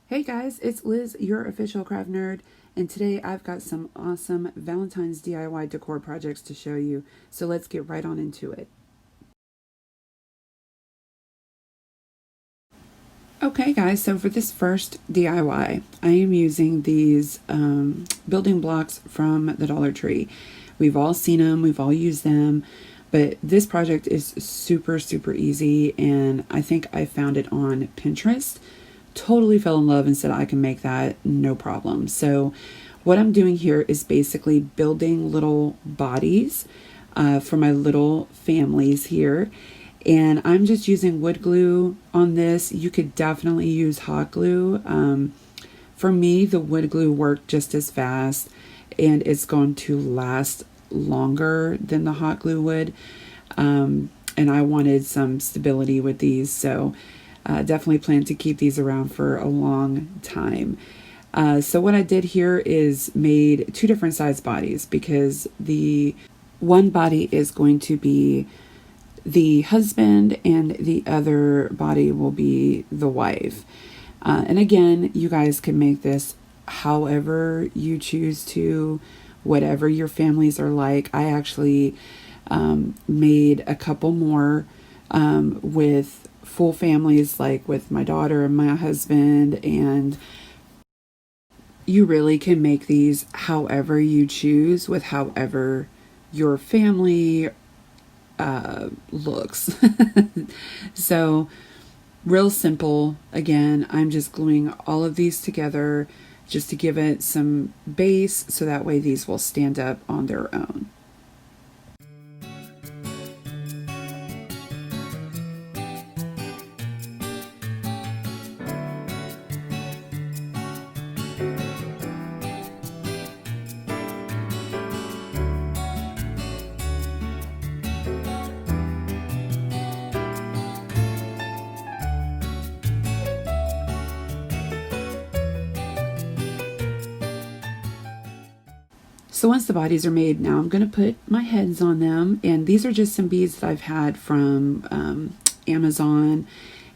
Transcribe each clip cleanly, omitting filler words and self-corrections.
Hey guys, it's Liz, your official craft nerd, and today I've got some awesome Valentine's DIY decor projects to show you, so let's get right on into it. Okay guys, so for this first DIY, I am using these building blocks from the Dollar Tree. We've all seen them, we've all used them, but this project is super easy, and I think I found it on Pinterest. Totally fell in love and said I can make that no problem. So what I'm doing here is basically building little bodies for my little families here. And I'm just using wood glue on this. You could definitely use hot glue. For me, the wood glue worked just as fast and it's going to last longer than the hot glue would. And I wanted some stability with these, so definitely plan to keep these around for a long time. So what I did here is made two different size bodies because the one body is going to be the husband and the other body will be the wife. And again, you guys can make this however you choose to, whatever your families are like. I actually made a couple more with full families, like with my daughter and my husband, and you really can make these however you choose with however your family looks. So real simple. Again, I'm just gluing all of these together just to give it some base so that way these will stand up on their own. So once the bodies are made, now I'm going to put my heads on them. And these are just some beads that I've had from Amazon,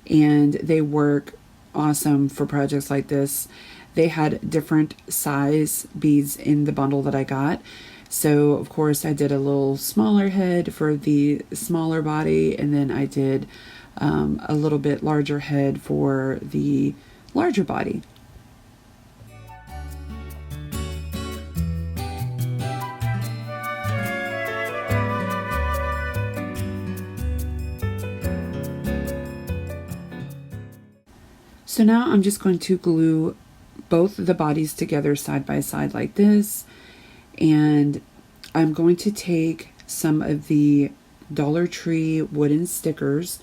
and they work awesome for projects like this. They had different size beads in the bundle that I got. So of course I did a little smaller head for the smaller body, and then I did a little bit larger head for the larger body. So now I'm just going to glue both the bodies together side by side like this. And I'm going to take some of the Dollar Tree wooden stickers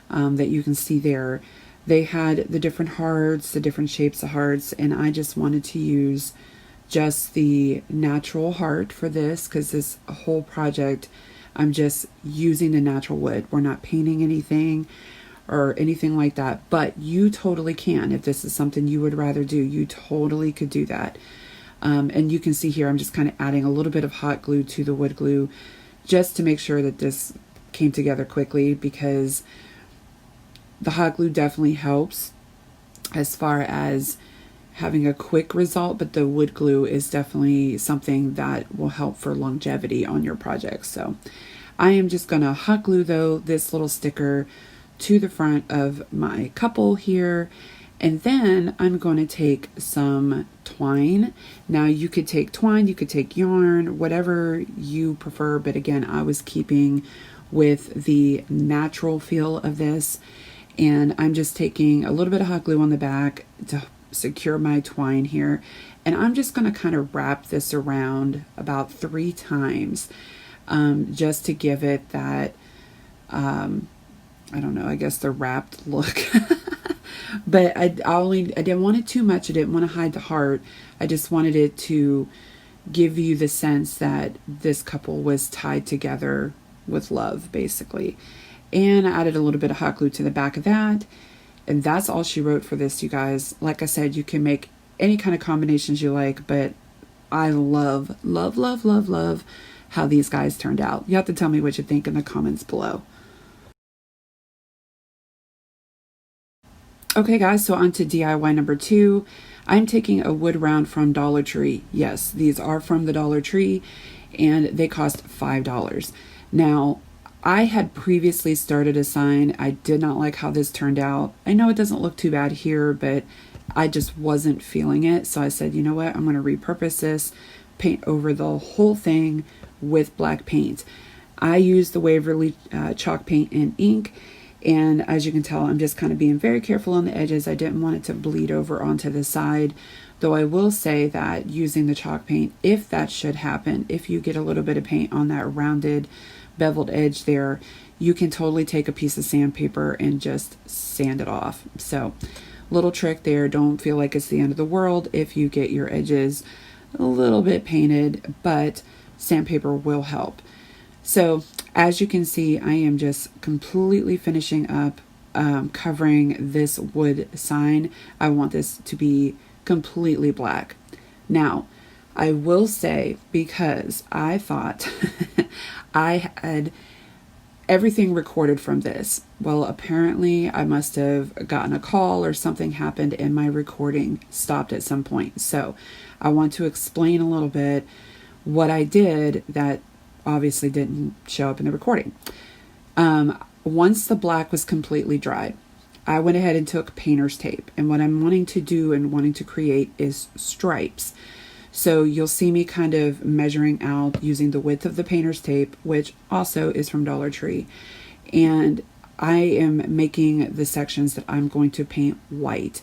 that you can see there. They had the different hearts, the different shapes of hearts, and I just wanted to use just the natural heart for this because this whole project I'm just using the natural wood. We're not painting anything or anything like that, but you totally can. If this is something you would rather do, you totally could do that. And you can see here I'm just kind of adding a little bit of hot glue to the wood glue just to make sure that this came together quickly, because the hot glue definitely helps as far as having a quick result, but the wood glue is definitely something that will help for longevity on your project. So I am just going to hot glue though this little sticker to the front of my couple here, and then I'm going to take some twine. Now you could take twine, you could take yarn, whatever you prefer, but again I was keeping with the natural feel of this, and I'm just taking a little bit of hot glue on the back to secure my twine here, and I'm just going to kind of wrap this around about 3 times just to give it that I don't know, I guess the wrapped look. But I didn't want it too much. I didn't want to hide the heart. I just wanted it to give you the sense that this couple was tied together with love, basically. And I added a little bit of hot glue to the back of that. And that's all she wrote for this, you guys. Like I said, you can make any kind of combinations you like, but I love how these guys turned out. You have to tell me what you think in the comments below. Okay guys, so on to DIY number 2. I'm taking a wood round from Dollar Tree. Yes, these are from the Dollar Tree and they cost $5. Now, I had previously started a sign. I did not like how this turned out. I know it doesn't look too bad here, but I just wasn't feeling it. So I said, you know what, I'm going to repurpose this, paint over the whole thing with black paint. I used the Waverly chalk paint and ink. And as you can tell, I'm just kind of being very careful on the edges. I didn't want it to bleed over onto the side. Though I will say that using the chalk paint, if that should happen, if you get a little bit of paint on that rounded beveled edge there, you can totally take a piece of sandpaper and just sand it off. So little trick there. Don't feel like it's the end of the world if you get your edges a little bit painted, but sandpaper will help. So as you can see, I am just completely finishing up covering this wood sign. I want this to be completely black. Now, I will say, because I thought I had everything recorded from this. Well, apparently I must have gotten a call or something happened and my recording stopped at some point. So I want to explain a little bit what I did that obviously didn't show up in the recording. Once the black was completely dry, I went ahead and took painter's tape. And what I'm wanting to do and wanting to create is stripes. So you'll see me kind of measuring out using the width of the painter's tape, which also is from Dollar Tree. And I am making the sections that I'm going to paint white.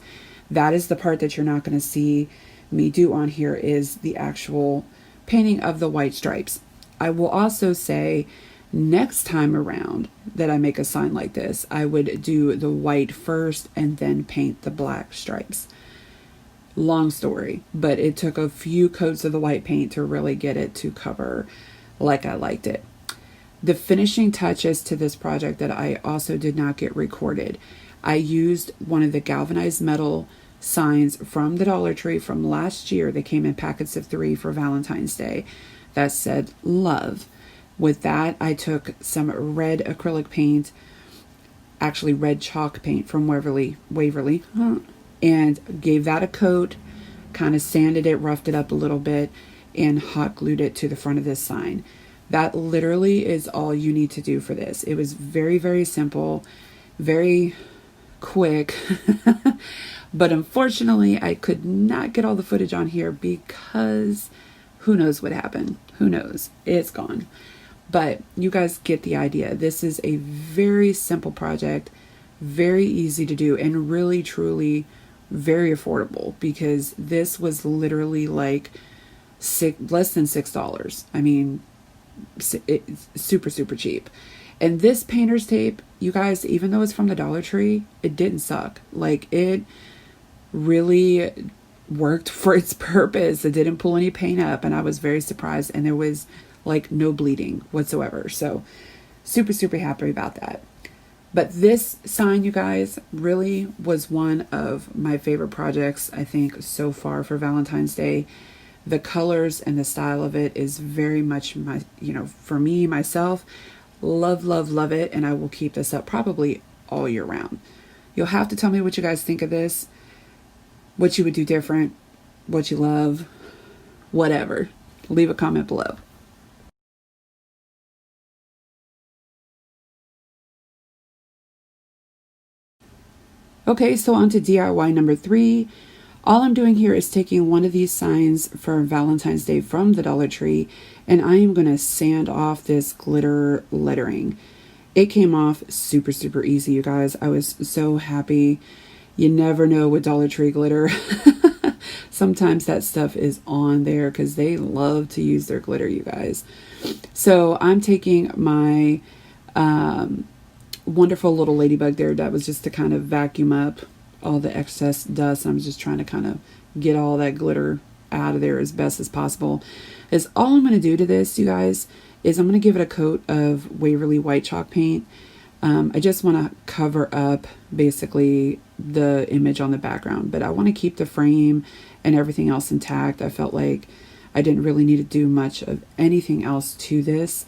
That is the part that you're not going to see me do on here, is the actual painting of the white stripes. I will also say next time around that I make a sign like this, I would do the white first and then paint the black stripes. Long story, but it took a few coats of the white paint to really get it to cover like I liked it. The finishing touches to this project that I also did not get recorded. I used one of the galvanized metal signs from the Dollar Tree from last year. They came in packets of 3 for Valentine's Day. That said love. With that, I took some red acrylic paint, actually red chalk paint from Waverly, and gave that a coat, kind of sanded it, roughed it up a little bit, and hot glued it to the front of this sign. That literally is all you need to do for this. It was very, very simple, very quick, but unfortunately I could not get all the footage on here because who knows what happened? Who knows? It's gone. But you guys get the idea. This is a very simple project, very easy to do, and really, truly very affordable, because this was literally like less than $6. I mean, it's super, super cheap. And this painter's tape, you guys, even though it's from the Dollar Tree, it didn't suck. Like, it really worked for its purpose. It didn't pull any paint up, and I was very surprised, and there was like no bleeding whatsoever. So super, super happy about that. But this sign, you guys, really was one of my favorite projects, I think, so far for Valentine's Day. The colors and the style of it is very much my, for me, myself, love, love, love it. And I will keep this up probably all year round. You'll have to tell me what you guys think of this, what you would do different, what you love, whatever. Leave a comment below. Okay, so on to DIY number 3. All I'm doing here is taking one of these signs for Valentine's Day from the Dollar Tree, and I am going to sand off this glitter lettering. It came off super, super easy, you guys. I was so happy. You never know with Dollar Tree glitter. Sometimes that stuff is on there because they love to use their glitter, you guys. So I'm taking my wonderful little ladybug there. That was just to kind of vacuum up all the excess dust. I'm just trying to kind of get all that glitter out of there as best as possible. Is all I'm going to do to this, you guys, is I'm going to give it a coat of Waverly white chalk paint. I just want to cover up basically the image on the background, but I want to keep the frame and everything else intact. I felt like I didn't really need to do much of anything else to this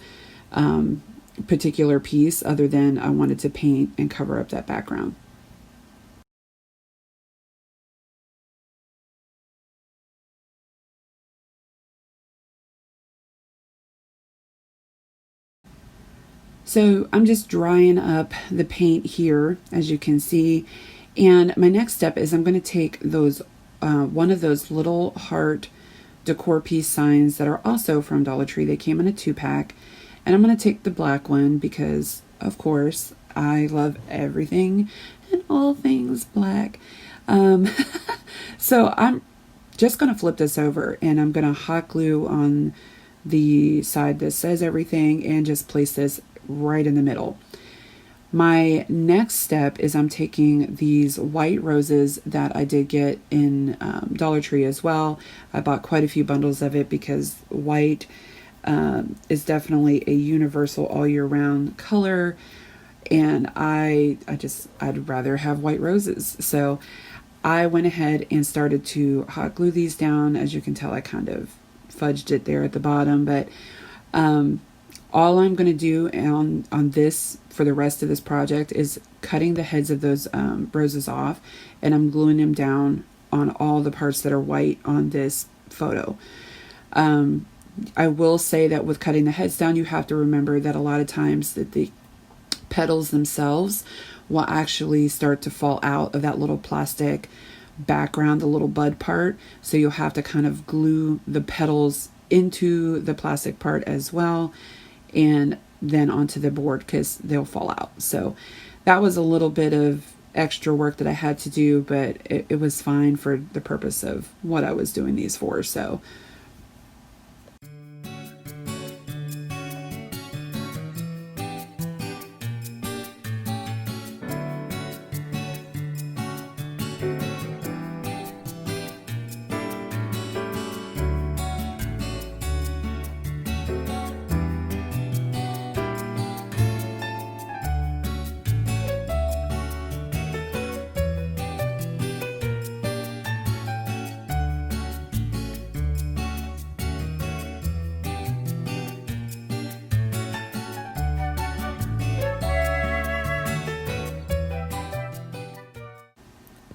particular piece other than I wanted to paint and cover up that background. So I'm just drying up the paint here, as you can see. And my next step is I'm going to take those one of those little heart decor piece signs that are also from Dollar Tree. They came in a 2-pack. And I'm going to take the black one because, of course, I love everything and all things black. So I'm just going to flip this over and I'm going to hot glue on the side that says everything and just place this right in the middle. My next step is I'm taking these white roses that I did get in Dollar Tree as well. I bought quite a few bundles of it because white is definitely a universal all year round color, and I'd rather have white roses. So I went ahead and started to hot glue these down. As you can tell, I kind of fudged it there at the bottom, but all I'm going to do on this for the rest of this project is cutting the heads of those roses off, and I'm gluing them down on all the parts that are white on this photo. I will say that with cutting the heads down, you have to remember that a lot of times that the petals themselves will actually start to fall out of that little plastic background, the little bud part. So you'll have to kind of glue the petals into the plastic part as well, and then onto the board because they'll fall out. So that was a little bit of extra work that I had to do, but it was fine for the purpose of what I was doing these for. So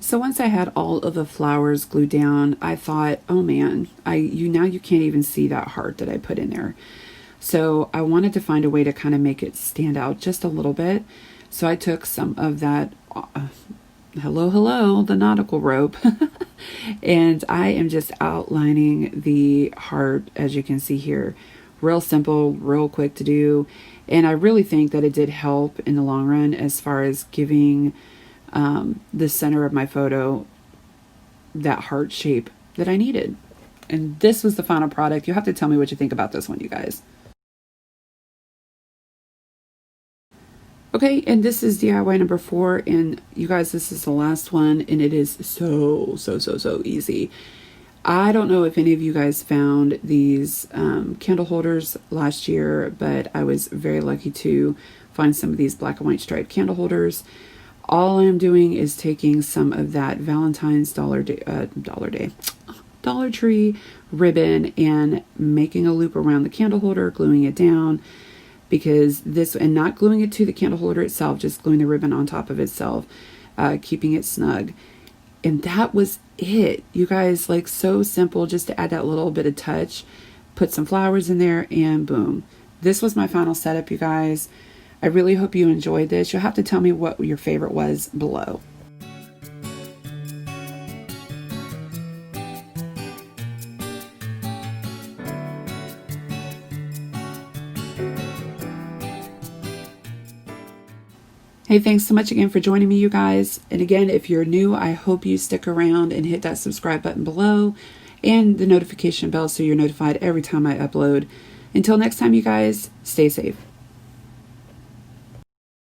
So once I had all of the flowers glued down, I thought, oh man, now you can't even see that heart that I put in there. So I wanted to find a way to kind of make it stand out just a little bit. So I took some of that, the nautical rope, and I am just outlining the heart, as you can see here. Real simple, real quick to do. And I really think that it did help in the long run as far as giving the center of my photo that heart shape that I needed. And this was the final product. You have to tell me what you think about this one, you guys. Okay, and this is DIY number 4, and you guys, this is the last one, and it is so easy. I don't know if any of you guys found these candle holders last year, but I was very lucky to find some of these black and white striped candle holders. All I'm doing is taking some of that Valentine's Dollar Tree ribbon and making a loop around the candle holder, gluing it down, because and not gluing it to the candle holder itself, just gluing the ribbon on top of itself, keeping it snug. And that was it, you guys. Like, so simple, just to add that little bit of touch, put some flowers in there, and boom. This was my final setup, you guys. I really hope you enjoyed this. You'll have to tell me what your favorite was below. Hey, thanks so much again for joining me, you guys. And again, if you're new, I hope you stick around and hit that subscribe button below and the notification bell so you're notified every time I upload. Until next time, you guys, stay safe.